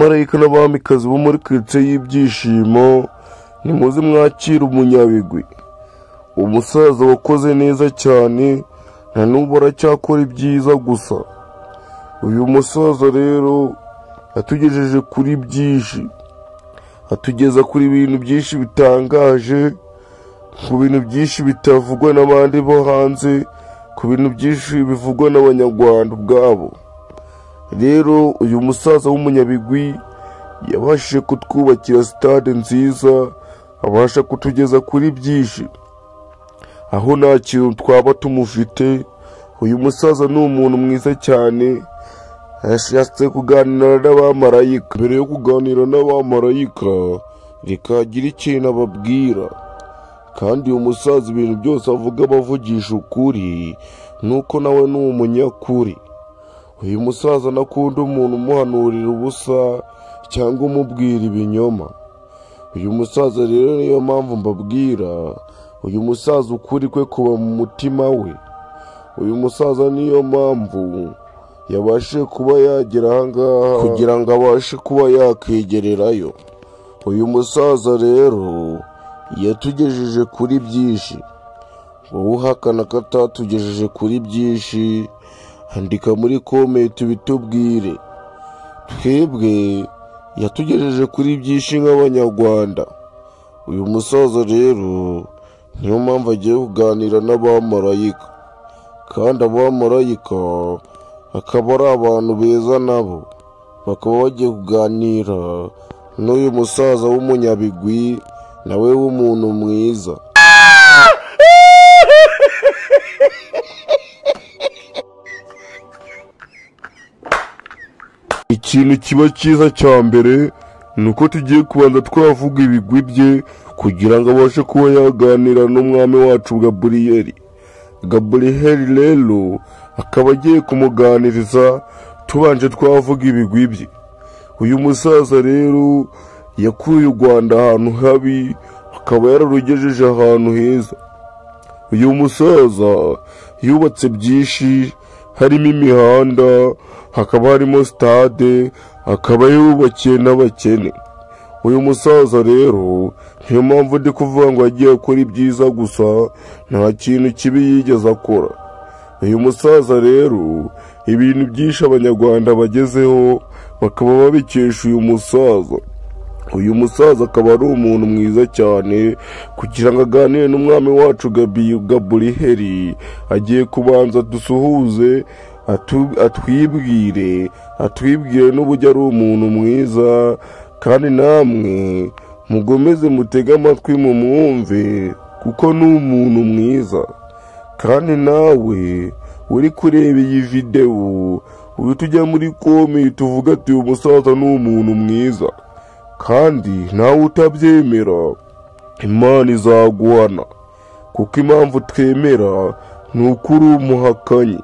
bamarayika n'abamikazi bo muri karitsiye y'ibyishimo, nimuze mwakira umunyabigwi, umusaza wakoze neza cyane, na n'ubu aracyakora ibyiza gusa. Uyu musaza rero atugejeje kuri byinshi, atugeza kuri ibintu byinshi bitangaje, ku bintu byinshi bitavugwa n'abandi bo hanze, ku bintu byinshi bivugwa n'abanyarwanda ubwabo. Rero uyu musaza w'umunyabigwi yabashije kutwubakira stade nziza, abasha kutugeza kuri byinshi, aho nta kintu twaba tumufite. Uyu musaza ni umuntu mwiza cyane, yashatse kuganira n'abamarayika. Mbere yo kuganira n'abamarayika, reka agire ikintu ababwira. Kandi uyu musaza ibintu byose avuga abavugisha ukuri, nuko nawe ni umunyakuri. Uyu musaza nakunda umuntu umuhanurira ubusa cyangwa umubwira ibinyoma. Uyu musaza rero niyo mpamvu mbabwira, uyu musaza ukuri kwe kuba mu mutima we. Uyu musaza niyo mpamvu yabashije kuba yagera ahangaha kugira ngo abashe kuba yakwegererayo. Uyu musaza rero yatugejeje kuri byinshi. Wowe uhakana ko atatugejeje kuri byinshi, andika muri komenti bitubwire. Twebwe yatugejeje kuri byinshi nk'abanyarwanda. Uyu musaza rero niyo mpamvu agiye kuganira n'abamarayika, kandi abamarayika akaba ari abantu beza, nabo bakaba bagiye kuganira n'uyu musaza w'umunyabigwi, nawe w'umuntu mwiza. Ikintu kiba cyiza cya mbere ni uko tugiye kubanza twavuga ibigwi bye kugira ngo abashe kuba yaganira n'umwami wacu Gaburiyeli. Gaburiyeli rero akaba agiye kumuganiriza tubanje twavuga ibigwi bye. Uyu musaza rero yakuye u Rwanda ahantu habi, akaba yararugejeje ahantu heza. Uyu musaza yubatse byinshi, harimo imihanda, hakaba harimo stade, akaba yubakiye n'abakene. Uyu musaza rero niyo mpamvu ndi kuvuga ngo agiye akora ibyiza gusa, nta kintu kibi yigeze akora. Uyu musaza rero ibintu byinshi abanyarwanda bagezeho bakaba babikesha uyu musaza. Uyu musaza akaba ari umuntu mwiza cyane. Kugira ngo aganire n'umwami wacu Gaburiyeli, agiye kubanza dusuhuze, atwibwire n'uburyo ari umuntu mwiza. Kandi namwe mugomeze mutege amatwi mumwumve, kuko ni umuntu mwiza. Kandi nawe uri kureba iyi video, uhita ujya muri komenti uvuga ati uyu musaza ni umuntu mwiza. Kandi nawe utabyemera, Imana izaguhana, kuko impamvu twemera ni uko uri umuhakanyi.